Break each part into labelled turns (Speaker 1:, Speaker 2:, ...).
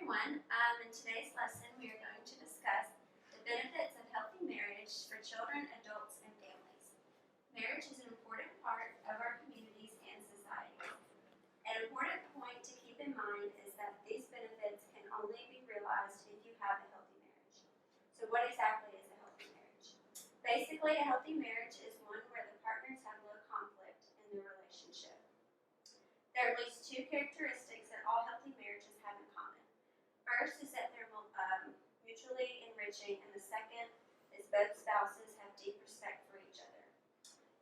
Speaker 1: everyone. In today's lesson, we are going to discuss the benefits of healthy marriage for children, adults, and families. Marriage is an important part of our communities and society. An important point to keep in mind is that these benefits can only be realized if you have a healthy marriage. So what exactly is a healthy marriage? Basically, a healthy marriage is one where the partners have low conflict in their relationship. There are at least two characteristics that all healthy marriages have in common. First is that they're mutually enriching, and the second is both spouses have deep respect for each other.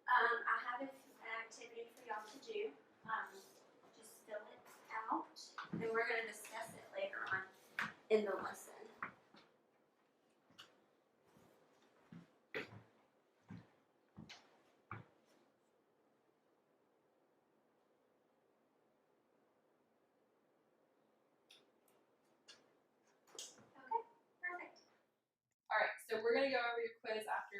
Speaker 1: I have an activity for y'all to do. Just fill it out, and we're going to discuss it later on in the lesson.
Speaker 2: So we're going to go over your quiz after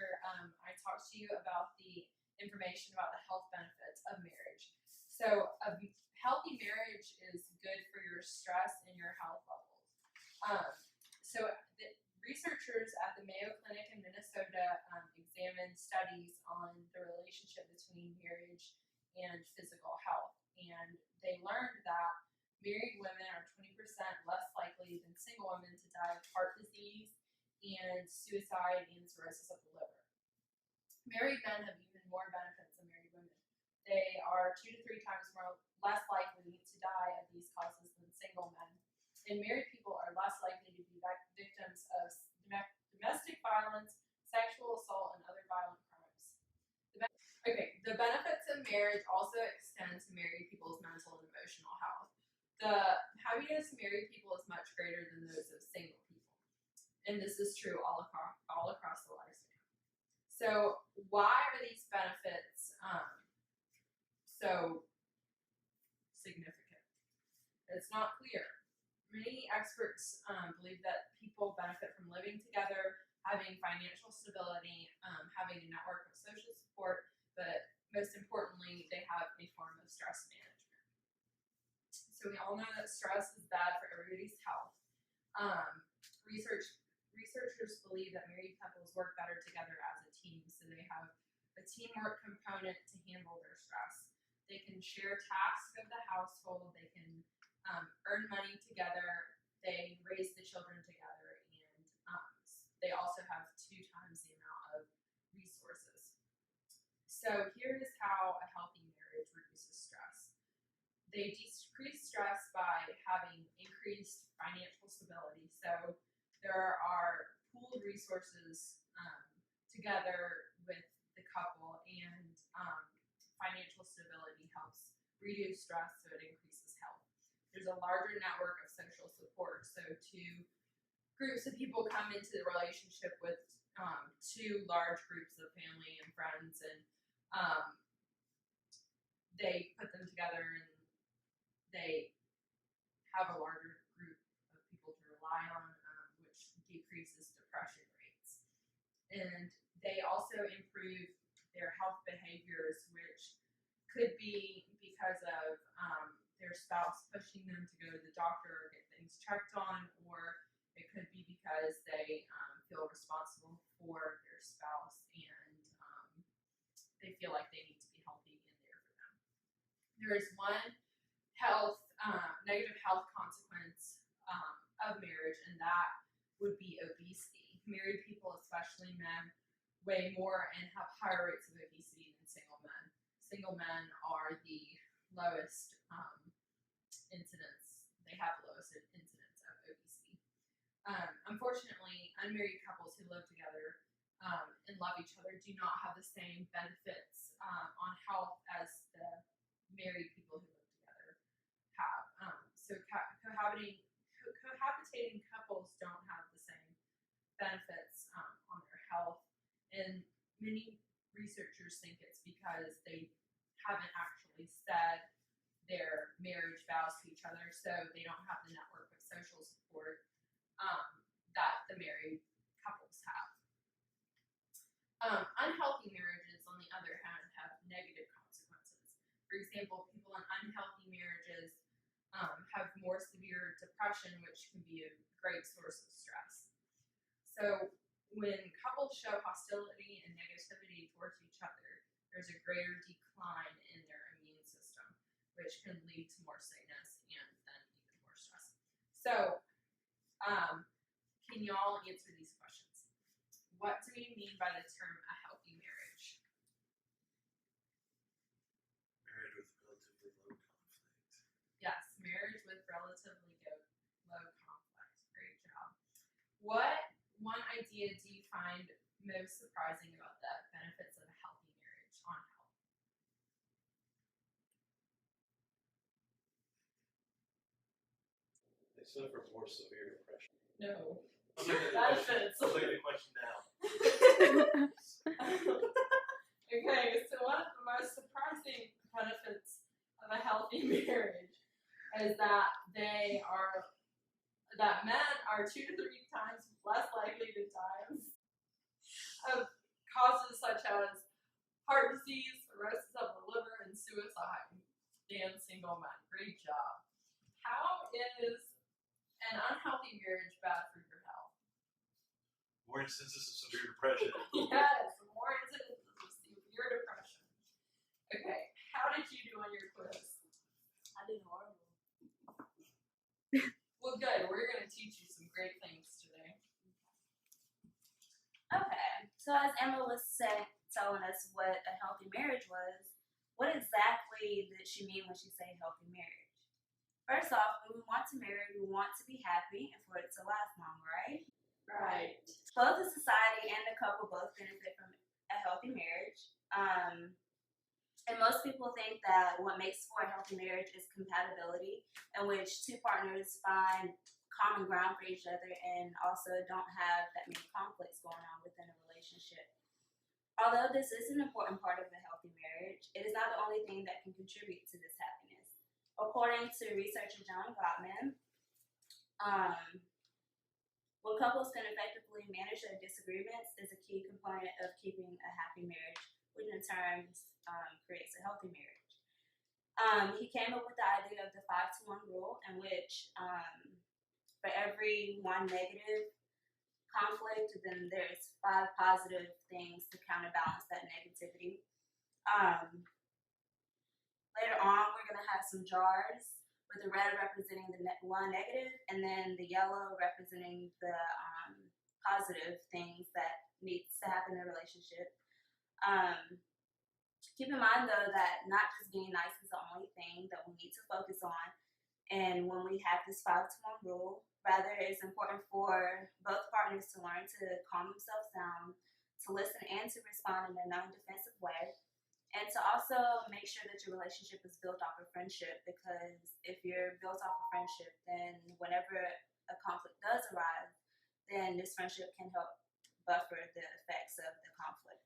Speaker 2: I talk to you about the information about the health benefits of marriage. So a healthy marriage is good for your stress and your health levels. So the researchers at the Mayo Clinic in Minnesota examined studies on the relationship between marriage and physical health. And they learned that married women are 20% less likely than single women to die of heart disease and suicide and cirrhosis of the liver. Married men have even more benefits than married women. They are 2 to 3 times less likely to die of these causes than single men. And married people are less likely to be victims of domestic violence, sexual assault, and other violent crimes. The benefits of marriage also extend to married people's mental and emotional health. The happiness of married people is much greater than those of single people. And this is true all across the lifespan. So why are these benefits so significant? It's not clear. Many experts believe that people benefit from living together, having financial stability, having a network of social support, but most importantly, they have a form of stress management. So we all know that stress is bad for everybody's health. Researchers believe that married couples work better together as a team, so they have a teamwork component to handle their stress. They can share tasks of the household, they can earn money together, they raise the children together, and they also have 2 times the amount of resources. So here is how a healthy marriage reduces stress. They decrease stress by having increased financial stability. So there are pooled resources together with the couple, and financial stability helps reduce stress, so it increases health. There's a larger network of social support, so 2 groups of people come into the relationship with 2 large groups of family and friends, and they put them together and they have a larger group of people to rely on, which decreases depression rates. And they also improve their health behaviors, which could be because of their spouse pushing them to go to the doctor or get things checked on, or it could be because they feel responsible for their spouse and they feel like they need to be healthy and there for them. There is one negative health consequence of marriage, and that would be obesity. Married people, especially men, weigh more and have higher rates of obesity than single men. Single men are the lowest incidence. They have the lowest incidence of obesity. Unfortunately, unmarried couples who live together and love each other do not have the same benefits on health as the married people who live together have. So cohabitating couples don't have the same benefits on their health, and many researchers think it's because they haven't actually said their marriage vows to each other, so they don't have the network of social support that the married couples have. Unhealthy marriages, on the other hand, have negative consequences. For example, people in unhealthy marriages have more severe depression, which can be a great source of stress. So when couples show hostility and negativity towards each other, there's a greater decline in their immune system, which can lead to more sickness and then even more stress. So, can y'all answer these questions? What do we mean by the term a healthy marriage?
Speaker 3: Married with relatively low conflict.
Speaker 2: Yes, marriage with relatively low conflict. Great job. What one idea do you find most surprising about the benefits of a healthy marriage on health?
Speaker 3: They suffer more severe depression.
Speaker 2: No.
Speaker 3: I'm looking at the
Speaker 2: Benefits.
Speaker 3: question, I'm looking at the question now.
Speaker 2: Okay, so one of the most surprising benefits of a healthy marriage is that men are 2 to 3 times less likely to die of causes such as heart disease, cirrhosis of the liver, and suicide than single men. Great job. How is an unhealthy marriage bad for your health?
Speaker 3: More instances of severe depression.
Speaker 2: Yes, more incidences of severe depression. Okay, how did you do on your quiz?
Speaker 4: I did horrible.
Speaker 2: Well, good. We're going to teach you some great things today.
Speaker 4: Okay, so as Emma was telling us what a healthy marriage was, what exactly did she mean when she said healthy marriage? First off, when we want to marry, we want to be happy and for it to last long, right?
Speaker 2: Right.
Speaker 4: Both the society and the couple both benefit from a healthy marriage. And most people think that what makes for a healthy marriage is compatibility, in which two partners find common ground for each other and also don't have that many conflicts going on within a relationship. Although this is an important part of a healthy marriage, it is not the only thing that can contribute to this happiness. According to researcher John Gottman, when couples can effectively manage their disagreements is a key component of keeping a happy marriage, which in turn creates a healthy marriage. He came up with the idea of the 5-to-1 rule, in which for every one negative conflict, then there's 5 positive things to counterbalance that negativity. Later on, we're going to have some jars with the red representing the one negative, and then the yellow representing the positive things that needs to happen in a relationship. Keep in mind, though, that not just being nice is the only thing that we need to focus on. And when we have this 5-to-1 rule, rather it's important for both partners to learn to calm themselves down, to listen and to respond in a non-defensive way, and to also make sure that your relationship is built off of friendship, because if you're built off of friendship, then whenever a conflict does arise, then this friendship can help buffer the effects of the conflict.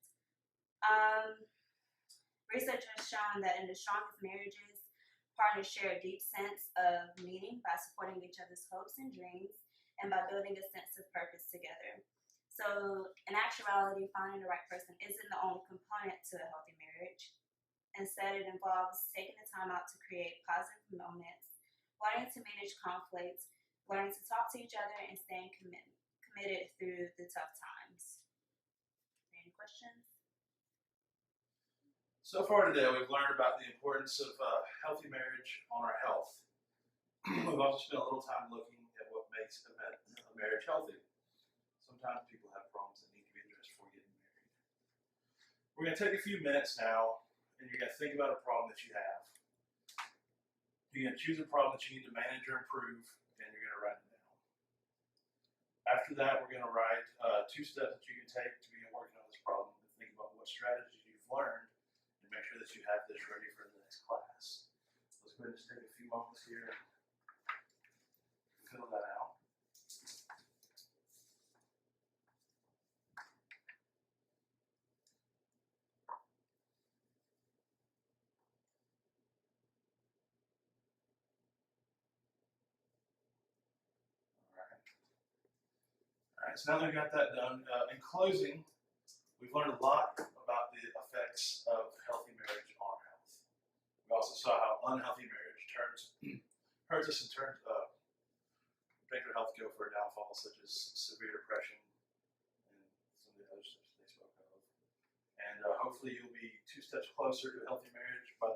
Speaker 4: Research has shown that in the strongest marriages, partners share a deep sense of meaning by supporting each other's hopes and dreams and by building a sense of purpose together. So, in actuality, finding the right person isn't the only component to a healthy marriage. Instead, it involves taking the time out to create positive moments, learning to manage conflicts, learning to talk to each other, and staying committed through the tough times. Any questions?
Speaker 3: So far today, we've learned about the importance of healthy marriage on our health. We've also spent a little time looking at what makes a marriage healthy. Sometimes people have problems that need to be addressed before getting married. We're going to take a few minutes now, and you're going to think about a problem that you have. You're going to choose a problem that you need to manage or improve, and you're going to write it down. After that, we're going to write 2 steps that you can take to begin working on this problem and think about what strategies you've learned. Make sure that you have this ready for the next class. Let's go ahead and just take a few moments here and fill that out. All right, so now that we've got that done, in closing, we've learned a lot about the effects of healthy marriage on health. We also saw how unhealthy marriage hurts us in terms of make our health go for a downfall, such as severe depression and some of the other steps they spoke of. And hopefully you'll be 2 steps closer to a healthy marriage by